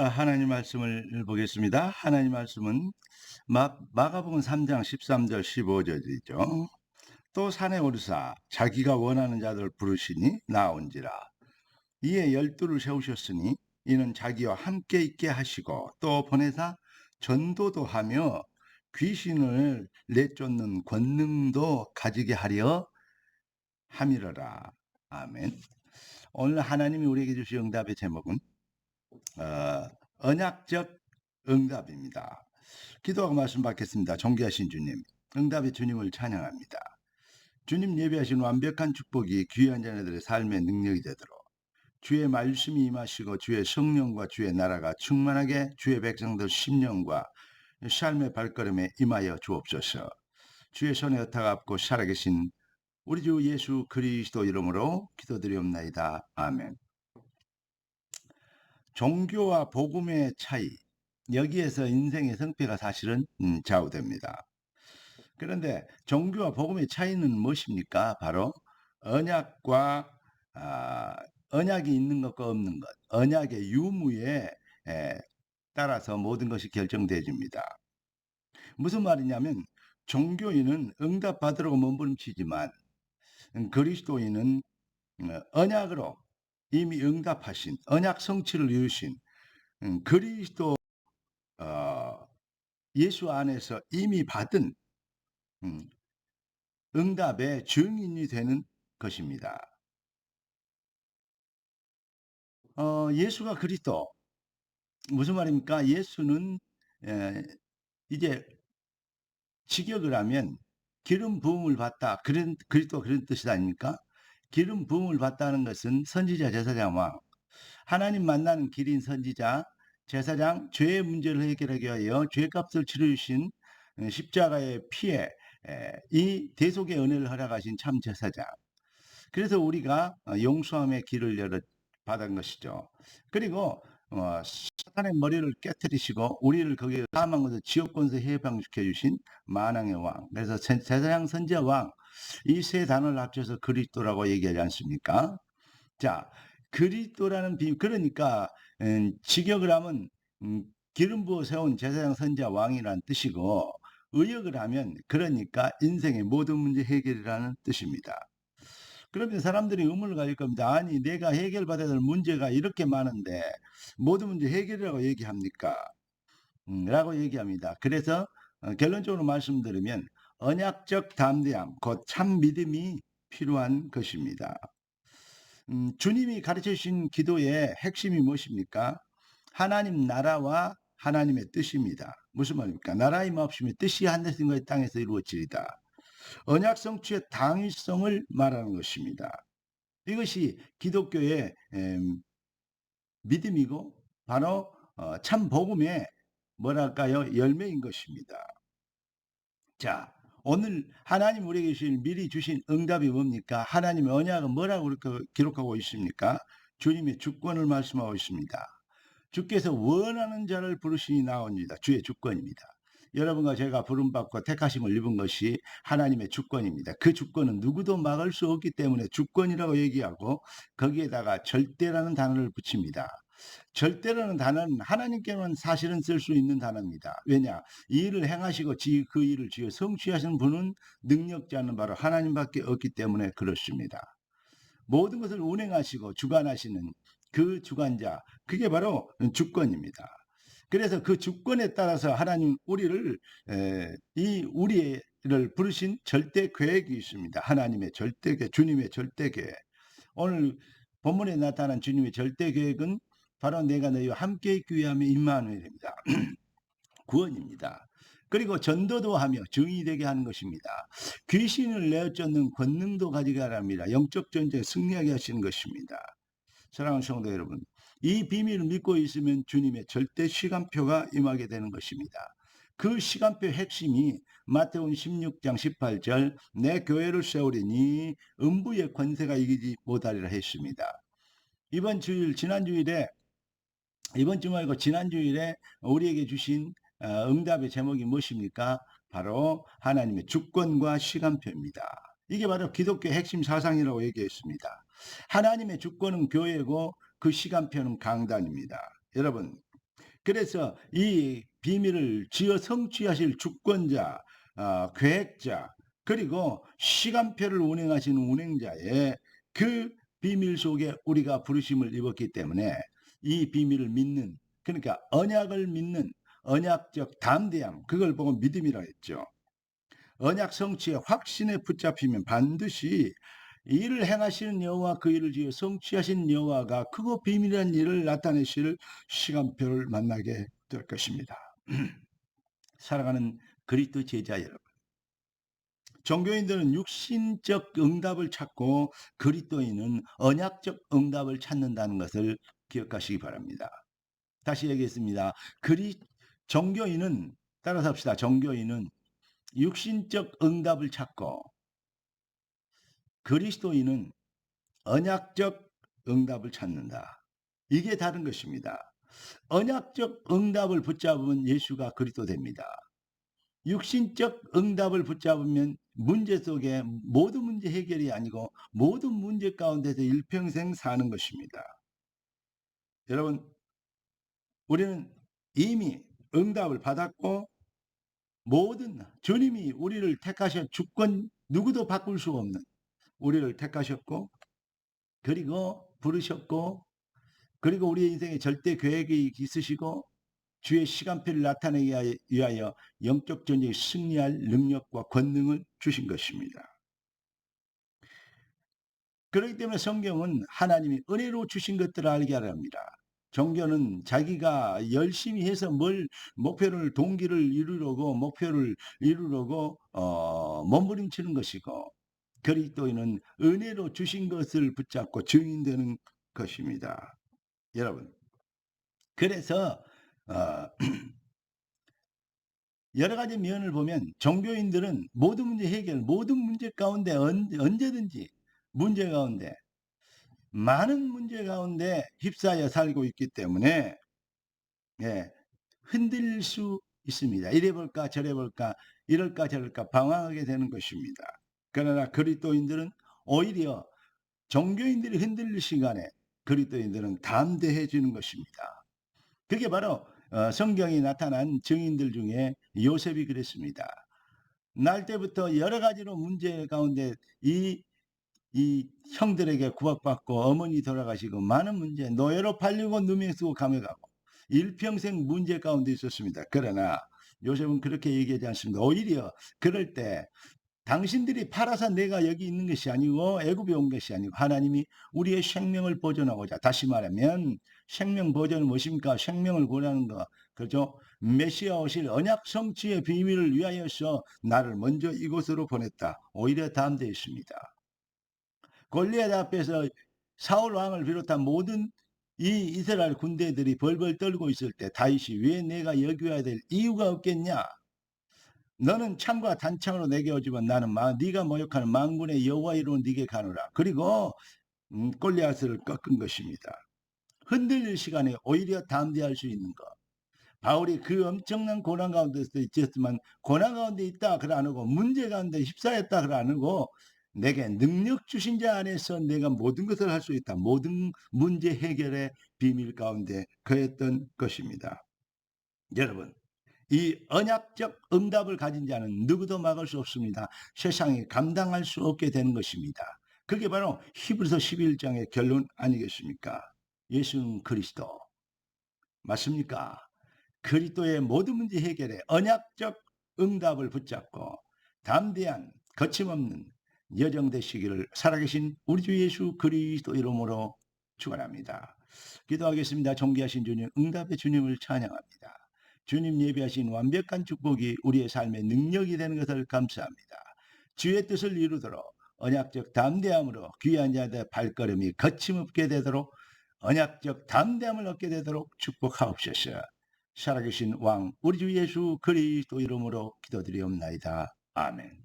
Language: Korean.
하나님 말씀을 보겠습니다. 하나님 말씀은 마가복음 3장 13절 15절이죠. 또 산에 오르사 자기가 원하는 자들 부르시니 나온지라. 이에 열두를 세우셨으니 이는 자기와 함께 있게 하시고 또 보내사 전도도 하며 귀신을 내쫓는 권능도 가지게 하려 함이러라. 아멘. 오늘 하나님이 우리에게 주신 응답의 제목은 어, 언약적 응답입니다. 기도하고 말씀 받겠습니다. 존귀하신 주님, 응답의 주님을 찬양합니다. 주님 예비하신 완벽한 축복이 귀한 자녀들의 삶의 능력이 되도록 주의 말씀이 임하시고 주의 성령과 주의 나라가 충만하게 주의 백성들 심령과 삶의 발걸음에 임하여 주옵소서. 주의 손에 어타갑고 살아계신 우리 주 예수 그리스도 이름으로 기도드리옵나이다. 아멘. 종교와 복음의 차이, 여기에서 인생의 성패가 사실은 좌우됩니다. 그런데 종교와 복음의 차이는 무엇입니까? 바로 언약과 언약이 있는 것과 없는 것, 언약의 유무에 따라서 모든 것이 결정되집니다. 무슨 말이냐면 종교인은 응답받으려고 몸부림치지만 그리스도인은 언약으로 이미 응답하신 언약 성취를 이루신 그리스도 예수 안에서 이미 받은 응답의 증인이 되는 것입니다. 예수가 그리스도 무슨 말입니까? 예수는 이제 직역을 하면 기름 부음을 받다. 그리스도 그런 뜻이 아닙니까? 기름 부음을 받다는 것은 선지자, 제사장, 왕, 하나님 만나는 길인 선지자, 제사장, 죄의 문제를 해결하기 위하여 죄값을 치르신 십자가의 피에 이 대속의 은혜를 허락하신 참 제사장. 그래서 우리가 용서함의 길을 열어 받은 것이죠. 그리고 사탄의 머리를 깨뜨리시고 우리를 거기에 사망 것을 지옥권에서 해방시켜 주신 만왕의 왕. 그래서 제사장, 선지자, 왕, 이 세 단어를 합쳐서 그리스도라고 얘기하지 않습니까? 자, 그리스도라는 비유, 그러니까 직역을 하면 기름 부어 세운 제사장, 선지자, 왕이라는 뜻이고, 의역을 하면 그러니까 인생의 모든 문제 해결이라는 뜻입니다. 그러면 사람들이 의문을 가질 겁니다. 아니, 내가 해결받아야 될 문제가 이렇게 많은데 모든 문제 해결이라고 얘기합니까? 라고 얘기합니다. 그래서 결론적으로 말씀드리면 언약적 담대함, 곧 참 믿음이 필요한 것입니다. 주님이 가르쳐 주신 기도의 핵심이 무엇입니까? 하나님 나라와 하나님의 뜻입니다. 무슨 말입니까? 나라의 마옵시며 뜻이 하늘과 땅에서 이루어지리다. 언약 성취의 당위성을 말하는 것입니다. 이것이 기독교의 믿음이고 바로 참 복음의 뭐랄까요? 열매인 것입니다. 자, 오늘 하나님 우리에게 미리 주신 응답이 뭡니까? 하나님의 언약은 뭐라고 기록하고 있습니까? 주님의 주권을 말씀하고 있습니다. 주께서 원하는 자를 부르시니 나옵니다. 주의 주권입니다. 여러분과 제가 부름받고 택하심을 입은 것이 하나님의 주권입니다. 그 주권은 누구도 막을 수 없기 때문에 주권이라고 얘기하고 거기에다가 절대라는 단어를 붙입니다. 절대라는 단어는 하나님께만 사실은 쓸 수 있는 단어입니다. 왜냐? 이 일을 행하시고 그 일을 지어 성취하시는 분은 능력자는 바로 하나님밖에 없기 때문에 그렇습니다. 모든 것을 운행하시고 주관하시는 그 주관자, 그게 바로 주권입니다. 그래서 그 주권에 따라서 하나님 우리를 우리를 부르신 절대 계획이 있습니다. 하나님의 절대 계획, 주님의 절대 계획. 오늘 본문에 나타난 주님의 절대 계획은 바로 내가 너희와 함께 있기 위함의 임마누엘입니다. 구원입니다. 그리고 전도도 하며 증인이 되게 하는 것입니다. 귀신을 내어쫓는 권능도 가지게 하랍니다. 영적 전쟁에 승리하게 하시는 것입니다. 사랑하는 성도 여러분, 이 비밀을 믿고 있으면 주님의 절대 시간표가 임하게 되는 것입니다. 그 시간표 핵심이 마태복음 16장 18절 내 교회를 세우리니 음부의 권세가 이기지 못하리라 했습니다. 이번 주 말고 지난주일에 우리에게 주신 응답의 제목이 무엇입니까? 바로 하나님의 주권과 시간표입니다. 이게 바로 기독교의 핵심 사상이라고 얘기했습니다. 하나님의 주권은 교회고 그 시간표는 강단입니다. 여러분, 그래서 이 비밀을 쥐어 성취하실 주권자, 계획자, 그리고 시간표를 운행하시는 운행자의 그 비밀 속에 우리가 부르심을 입었기 때문에 이 비밀을 믿는, 그러니까 언약을 믿는 언약적 담대함, 그걸 보고 믿음이라고 했죠. 언약 성취의 확신에 붙잡히면 반드시 이를 행하시는 여호와, 그 일을 지어 성취하신 여호와가 크고 비밀한 일을 나타내실 시간표를 만나게 될 것입니다. 사랑하는 그리스도 제자 여러분, 종교인들은 육신적 응답을 찾고 그리스도인은 언약적 응답을 찾는다는 것을 기억하시기 바랍니다. 다시 얘기했습니다. 종교인은, 따라서 합시다. 종교인은 육신적 응답을 찾고 그리스도인은 언약적 응답을 찾는다. 이게 다른 것입니다. 언약적 응답을 붙잡으면 예수가 그리스도 됩니다. 육신적 응답을 붙잡으면 문제 속에 모든 문제 해결이 아니고 모든 문제 가운데서 일평생 사는 것입니다. 여러분, 우리는 이미 응답을 받았고 모든 주님이 우리를 택하신 주권, 누구도 바꿀 수 없는 우리를 택하셨고, 그리고 부르셨고, 그리고 우리의 인생에 절대 계획이 있으시고 주의 시간표를 나타내기 위하여 영적 전쟁에 승리할 능력과 권능을 주신 것입니다. 그렇기 때문에 성경은 하나님이 은혜로 주신 것들을 알게 하랍니다. 종교는 자기가 열심히 해서 목표를, 동기를 이루려고, 목표를 이루려고 몸부림치는 것이고, 그리스도인은 은혜로 주신 것을 붙잡고 증인되는 것입니다. 여러분, 그래서 여러 가지 면을 보면 종교인들은 모든 문제 해결, 모든 문제 가운데 언제든지 문제 가운데, 많은 문제 가운데 휩싸여 살고 있기 때문에 흔들릴 수 있습니다. 이래 볼까 저래 볼까, 이럴까 저럴까 방황하게 되는 것입니다. 그러나 그리스도인들은 오히려 종교인들이 흔들릴 시간에 그리스도인들은 담대해지는 것입니다. 그게 바로 성경이 나타난 증인들 중에 요셉이 그랬습니다. 날 때부터 여러 가지로 문제 가운데 이 형들에게 구박받고 어머니 돌아가시고 많은 문제, 노예로 팔리고 누명 쓰고 감옥에 가고 일평생 문제 가운데 있었습니다. 그러나 요셉은 그렇게 얘기하지 않습니다. 오히려 그럴 때 당신들이 팔아서 내가 여기 있는 것이 아니고 애굽에 온 것이 아니고 하나님이 우리의 생명을 보존하고자, 다시 말하면 생명 보존은 무엇입니까? 생명을 구하는 거, 그렇죠? 메시아 오실 언약 성취의 비밀을 위하여서 나를 먼저 이곳으로 보냈다. 오히려 담대해 있습니다. 골리앗 앞에서 사울 왕을 비롯한 모든 이 이스라엘 군대들이 벌벌 떨고 있을 때 다윗이 왜 내가 여기 와야 될 이유가 없겠냐? 너는 창과 단창으로 내게 오지만 나는 네가 모욕하는 만군의 여호와 이름으로 네게 가노라. 그리고 골리앗을 꺾은 것입니다. 흔들릴 시간에 오히려 담대할 수 있는 것. 바울이 그 엄청난 고난 가운데 있었지만 고난 가운데 있다 그래 안 하고 문제 가운데 휩싸였다 그래 안 하고 내게 능력 주신 자 안에서 내가 모든 것을 할 수 있다. 모든 문제 해결의 비밀 가운데 거했던 것입니다. 여러분, 이 언약적 응답을 가진 자는 누구도 막을 수 없습니다. 세상에 감당할 수 없게 되는 것입니다. 그게 바로 히브리서 11장의 결론 아니겠습니까? 예수는 그리스도. 맞습니까? 그리스도의 모든 문제 해결에 언약적 응답을 붙잡고 담대한 거침없는 여정 되시기를 살아계신 우리 주 예수 그리스도 이름으로 축원합니다. 기도하겠습니다. 존귀하신 주님, 응답의 주님을 찬양합니다. 주님 예비하신 완벽한 축복이 우리의 삶의 능력이 되는 것을 감사합니다. 주의 뜻을 이루도록 언약적 담대함으로 귀한 자들의 발걸음이 거침없게 되도록 언약적 담대함을 얻게 되도록 축복하옵소서. 살아계신 왕 우리 주 예수 그리스도 이름으로 기도드리옵나이다. 아멘.